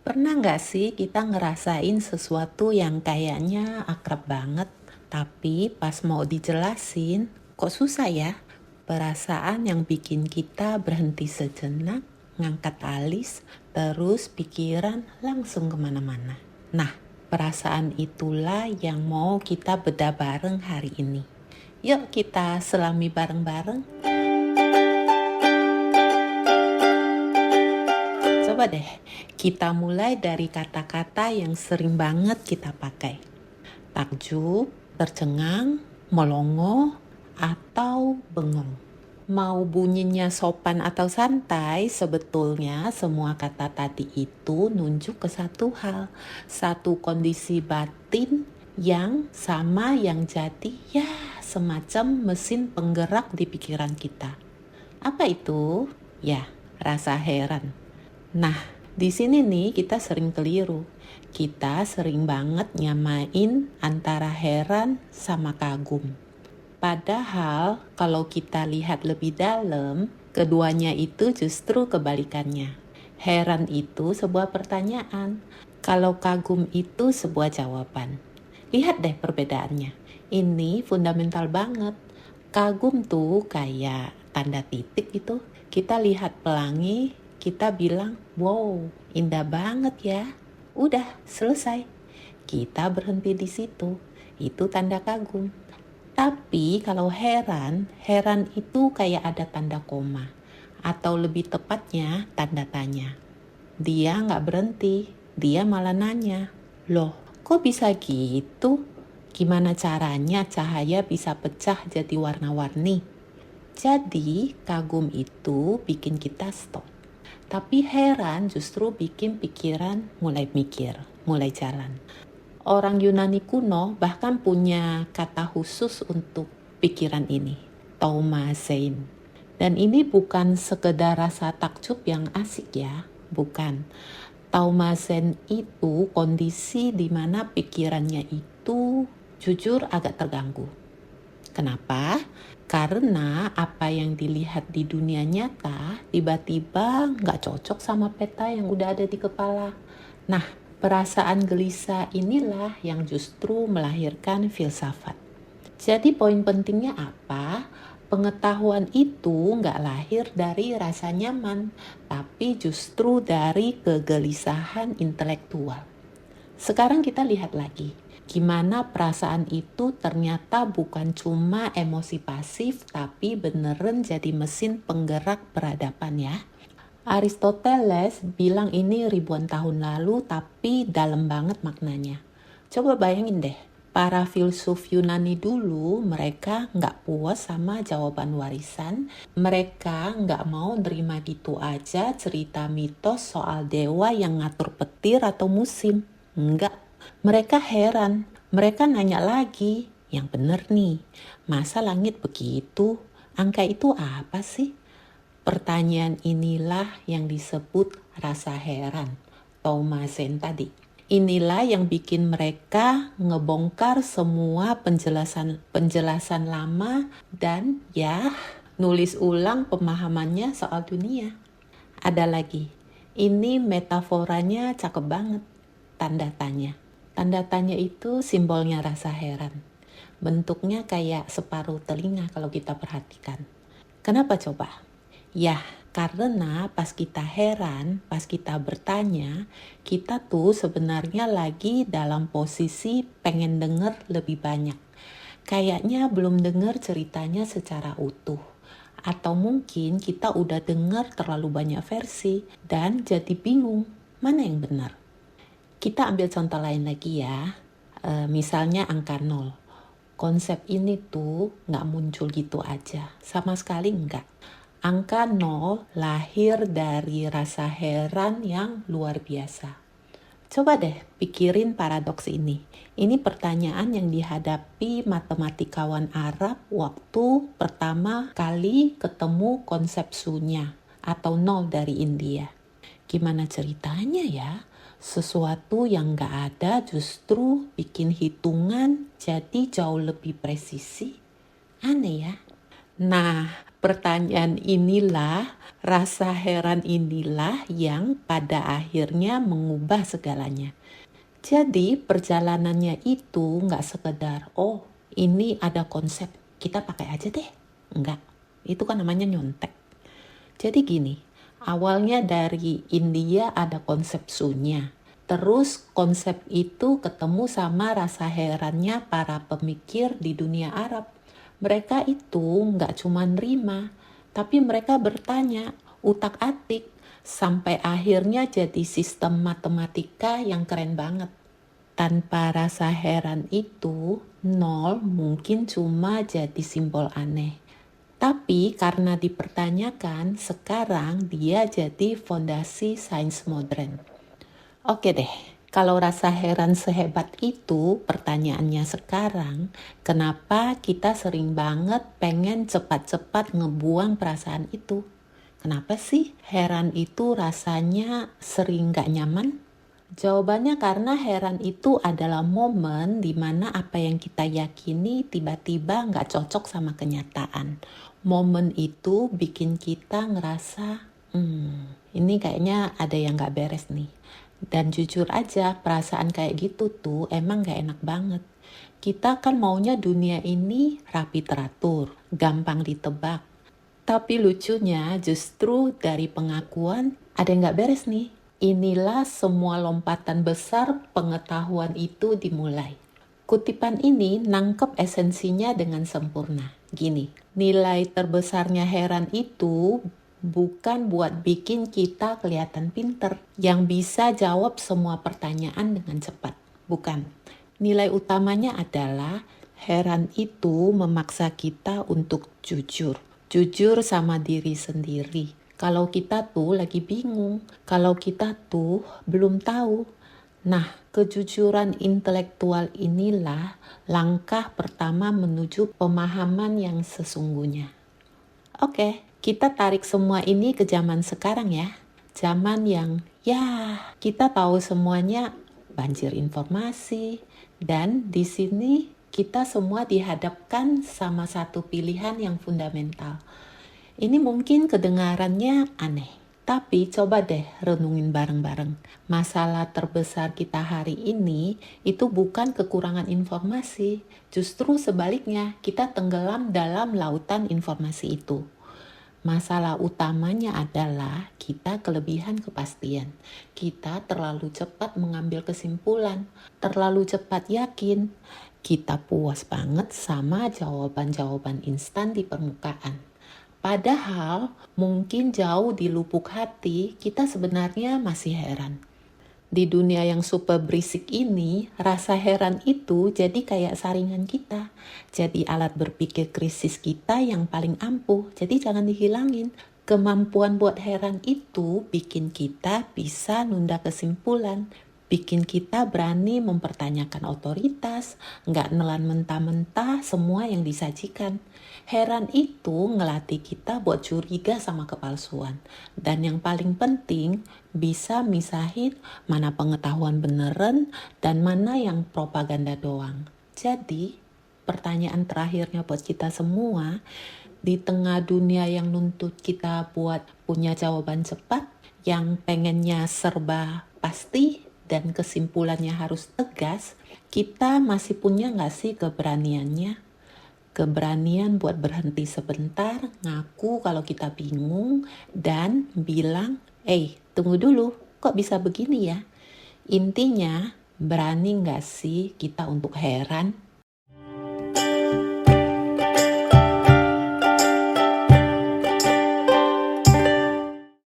Pernah nggak sih kita ngerasain sesuatu yang kayaknya akrab banget, tapi pas mau dijelasin, kok susah ya? Perasaan yang bikin kita berhenti sejenak, ngangkat alis, terus pikiran langsung kemana-mana. Nah, perasaan itulah yang mau kita bedah bareng hari ini. Yuk kita selami bareng-bareng. Coba deh, kita mulai dari kata-kata yang sering banget kita pakai. Takjub, tercengang, melongo, atau bengong. Mau bunyinya sopan atau santai, sebetulnya semua kata tadi itu nunjuk ke satu hal, satu kondisi batin yang sama yang jadi ya semacam mesin penggerak di pikiran kita. Apa itu? Ya, rasa heran. Nah, di sini nih kita sering keliru. Kita sering banget nyamain antara heran sama kagum. Padahal kalau kita lihat lebih dalam, keduanya itu justru kebalikannya. Heran itu sebuah pertanyaan, kalau kagum itu sebuah jawaban. Lihat deh perbedaannya. Ini fundamental banget. Kagum tuh kayak tanda titik gitu. Kita lihat pelangi, kita bilang, wow, indah banget ya. Udah, selesai. Kita berhenti di situ. Itu tanda kagum. Tapi kalau heran itu kayak ada tanda koma. Atau lebih tepatnya, tanda tanya. Dia nggak berhenti, dia malah nanya, loh, kok bisa gitu? Gimana caranya cahaya bisa pecah jadi warna-warni? Jadi, kagum itu bikin kita stop. Tapi heran justru bikin pikiran mulai mikir, mulai jalan. Orang Yunani kuno bahkan punya kata khusus untuk pikiran ini, taumazein. Dan ini bukan sekedar rasa takjub yang asik ya, bukan. Taumazein itu kondisi di mana pikirannya itu jujur agak terganggu. Kenapa? Karena apa yang dilihat di dunia nyata tiba-tiba nggak cocok sama peta yang udah ada di kepala. Nah, perasaan gelisah inilah yang justru melahirkan filsafat. Jadi poin pentingnya apa? Pengetahuan itu nggak lahir dari rasa nyaman, tapi justru dari kegelisahan intelektual. Sekarang kita lihat lagi, gimana perasaan itu ternyata bukan cuma emosi pasif, tapi beneran jadi mesin penggerak peradaban ya. Aristoteles bilang ini ribuan tahun lalu, tapi dalam banget maknanya. Coba bayangin deh, para filsuf Yunani dulu mereka nggak puas sama jawaban warisan. Mereka nggak mau nerima gitu aja cerita mitos soal dewa yang ngatur petir atau musim. Enggak, mereka heran. Mereka nanya lagi, yang bener nih, masa langit begitu? Angka itu apa sih? Pertanyaan inilah yang disebut rasa heran, taumazein tadi. Inilah yang bikin mereka ngebongkar semua penjelasan lama dan ya nulis ulang pemahamannya soal dunia. Ada lagi, ini metaforanya cakep banget, tanda tanya. Tanda tanya itu simbolnya rasa heran. Bentuknya kayak separuh telinga kalau kita perhatikan. Kenapa coba? Ya, karena pas kita heran, pas kita bertanya, kita tuh sebenarnya lagi dalam posisi pengen denger lebih banyak. Kayaknya belum denger ceritanya secara utuh. Atau mungkin kita udah denger terlalu banyak versi dan jadi bingung mana yang benar. Kita ambil contoh lain lagi ya. Misalnya angka 0. Konsep ini tuh nggak muncul gitu aja. Sama sekali nggak. Angka 0 lahir dari rasa heran yang luar biasa. Coba deh pikirin paradoks ini. Ini pertanyaan yang dihadapi matematikawan Arab waktu pertama kali ketemu konsep sunya atau nol dari India. Gimana ceritanya ya? Sesuatu yang gak ada justru bikin hitungan jadi jauh lebih presisi. Aneh ya? Nah, Pertanyaan inilah, rasa heran inilah yang pada akhirnya mengubah segalanya. Jadi perjalanannya itu nggak sekedar, oh ini ada konsep, kita pakai aja deh. Enggak, itu kan namanya nyontek. Jadi gini, awalnya dari India ada konsep sunya. Terus konsep itu ketemu sama rasa herannya para pemikir di dunia Arab. Mereka itu nggak cuma nerima, tapi mereka bertanya, utak-atik, sampai akhirnya jadi sistem matematika yang keren banget. Tanpa rasa heran itu, nol mungkin cuma jadi simbol aneh. Tapi karena dipertanyakan, sekarang dia jadi fondasi sains modern. Oke deh, kalau rasa heran sehebat itu, pertanyaannya sekarang, kenapa kita sering banget pengen cepat-cepat ngebuang perasaan itu? Kenapa sih heran itu rasanya sering gak nyaman? Jawabannya karena heran itu adalah momen di mana apa yang kita yakini tiba-tiba gak cocok sama kenyataan. Momen itu bikin kita ngerasa, ini kayaknya ada yang gak beres nih. Dan jujur aja, perasaan kayak gitu tuh emang gak enak banget. Kita kan maunya dunia ini rapi teratur, gampang ditebak. Tapi lucunya justru dari pengakuan ada yang gak beres nih. Inilah semua lompatan besar pengetahuan itu dimulai. Kutipan ini nangkep esensinya dengan sempurna. Gini, nilai terbesarnya heran itu bukan buat bikin kita kelihatan pinter yang bisa jawab semua pertanyaan dengan cepat. Bukan. Nilai utamanya adalah heran itu memaksa kita untuk jujur. Jujur sama diri sendiri. Kalau kita tuh lagi bingung, kalau kita tuh belum tahu. Nah, kejujuran intelektual inilah langkah pertama menuju pemahaman yang sesungguhnya. Oke, kita tarik semua ini ke zaman sekarang ya. Zaman yang kita tahu semuanya banjir informasi. Dan di sini kita semua dihadapkan sama satu pilihan yang fundamental. Ini mungkin kedengarannya aneh. Tapi coba deh renungin bareng-bareng. Masalah terbesar kita hari ini itu bukan kekurangan informasi. Justru sebaliknya, kita tenggelam dalam lautan informasi itu. Masalah utamanya adalah kita kelebihan kepastian. Kita terlalu cepat mengambil kesimpulan, terlalu cepat yakin. Kita puas banget sama jawaban-jawaban instan di permukaan. Padahal mungkin jauh di lubuk hati kita sebenarnya masih heran. Di dunia yang super berisik ini, rasa heran itu jadi kayak saringan kita. Jadi alat berpikir krisis kita yang paling ampuh. Jadi jangan dihilangin. Kemampuan buat heran itu bikin kita bisa nunda kesimpulan. Bikin kita berani mempertanyakan otoritas, nggak nelan mentah-mentah semua yang disajikan. Heran itu ngelatih kita buat curiga sama kepalsuan. Dan yang paling penting, bisa misahin mana pengetahuan beneran dan mana yang propaganda doang. Jadi, pertanyaan terakhirnya buat kita semua, di tengah dunia yang nuntut kita buat punya jawaban cepat, yang pengennya serba pasti, dan kesimpulannya harus tegas, kita masih punya nggak sih keberaniannya? Keberanian buat berhenti sebentar, ngaku kalau kita bingung, dan bilang, tunggu dulu, kok bisa begini ya? Intinya, berani nggak sih kita untuk heran?